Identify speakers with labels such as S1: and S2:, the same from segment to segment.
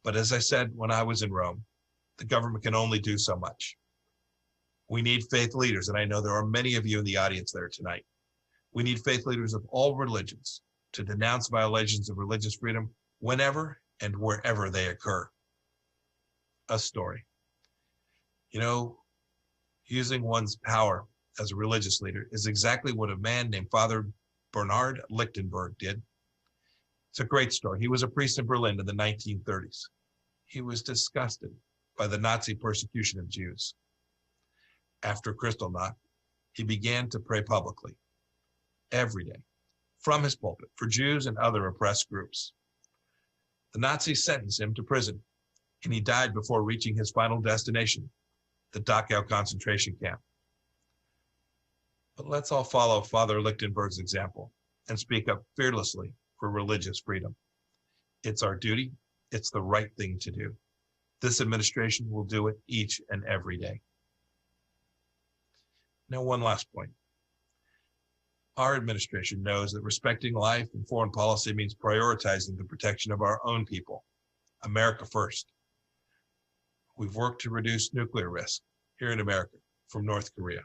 S1: But as I said when I was in Rome, the government can only do so much. We need faith leaders, and I know there are many of you in the audience there tonight. We need faith leaders of all religions to denounce violations of religious freedom whenever and wherever they occur. A story. You know, using one's power as a religious leader is exactly what a man named Father Bernhard Lichtenberg did. It's a great story. He was a priest in Berlin in the 1930s. He was disgusted by the Nazi persecution of Jews. After Kristallnacht, he began to pray publicly every day from his pulpit for Jews and other oppressed groups. The Nazis sentenced him to prison, and he died before reaching his final destination, the Dachau concentration camp. But let's all follow Father Lichtenberg's example and speak up fearlessly for religious freedom. It's our duty. It's the right thing to do. This administration will do it each and every day. Now, one last point. Our administration knows that respecting life and foreign policy means prioritizing the protection of our own people, America first. We've worked to reduce nuclear risk here in America from North Korea,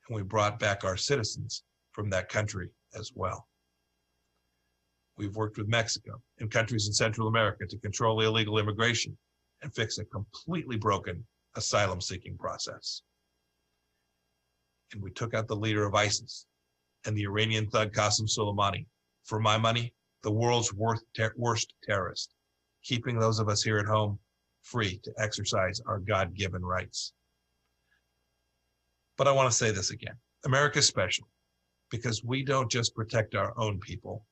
S1: and we brought back our citizens from that country as well. We've worked with Mexico and countries in Central America to control illegal immigration and fix a completely broken asylum-seeking process. And we took out the leader of ISIS and the Iranian thug Qasem Soleimani. For my money, the world's worst terrorist, keeping those of us here at home free to exercise our God-given rights. But I want to say this again. America is special because we don't just protect our own people.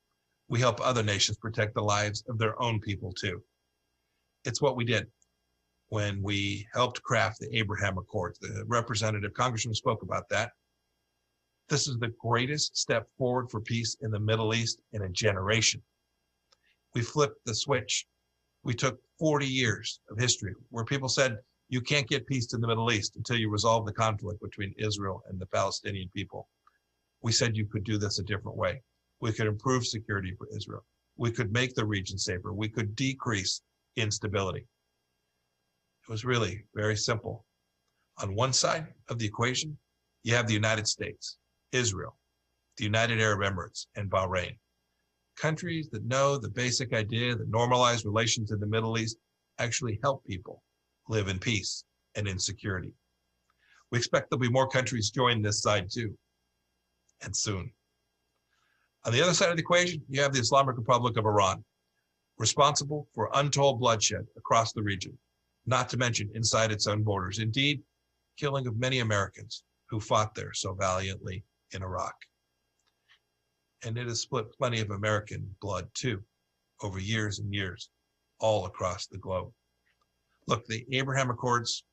S1: We help other nations protect the lives of their own people too. It's what we did when we helped craft the Abraham Accords. The representative congressman spoke about that. This is the greatest step forward for peace in the Middle East in a generation. We flipped the switch. We took 40 years of history where people said, you can't get peace in the Middle East until you resolve the conflict between Israel and the Palestinian people. We said you could do this a different way. We could improve security for Israel. We could make the region safer. We could decrease instability. It was really very simple. On one side of the equation, you have the United States, Israel, the United Arab Emirates, and Bahrain. Countries that know the basic idea that normalized relations in the Middle East actually help people live in peace and in security. We expect there'll be more countries join this side too, and soon. On the other side of the equation, you have the Islamic Republic of Iran, responsible for untold bloodshed across the region, not to mention inside its own borders. Indeed, killing of many Americans who fought there so valiantly in Iraq. And it has split plenty of American blood too, over years and years, all across the globe. Look, the Abraham Accords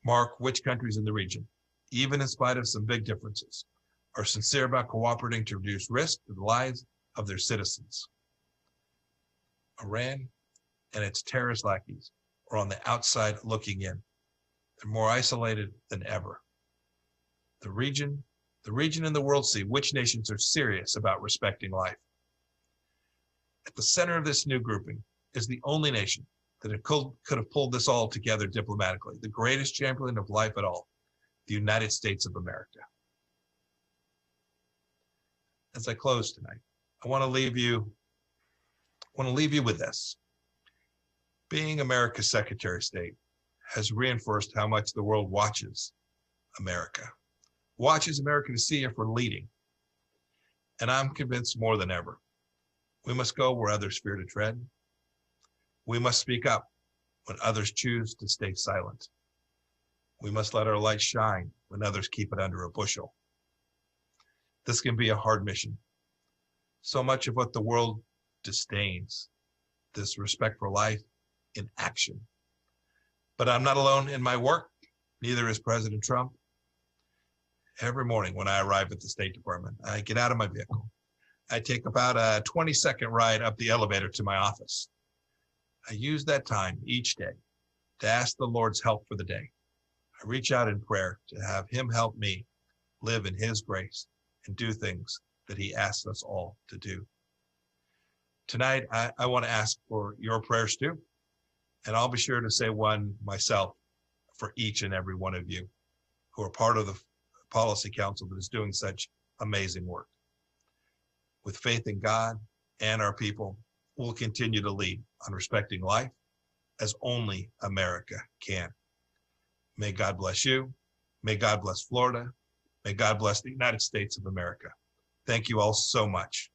S1: mark which countries in the region, even in spite of some big differences, are sincere about cooperating to reduce risk to the lives of their citizens. Iran and its terrorist lackeys are on the outside looking in. They're more isolated than ever. The region and the world see which nations are serious about respecting life. At the center of this new grouping is the only nation that could have pulled this all together diplomatically, the greatest champion of life at all, the United States of America. As I close tonight, I want to leave you with this. Being America's Secretary of State has reinforced how much the world watches America to see if we're leading. And I'm convinced more than ever, we must go where others fear to tread. We must speak up when others choose to stay silent. We must let our light shine when others keep it under a bushel. This can be a hard mission. So much of what the world disdains, this respect for life in action. But I'm not alone in my work, neither is President Trump. Every morning when I arrive at the State Department, I get out of my vehicle. I take about a 20-second ride up the elevator to my office. I use that time each day to ask the Lord's help for the day. I reach out in prayer to have him help me live in his grace and do things that he asks us all to do. Tonight, I want to ask for your prayers too. And I'll be sure to say one myself for each and every one of you who are part of the policy council that is doing such amazing work. With faith in God and our people, we'll continue to lead on respecting life as only America can. May God bless you. May God bless Florida. May God bless the United States of America. Thank you all so much.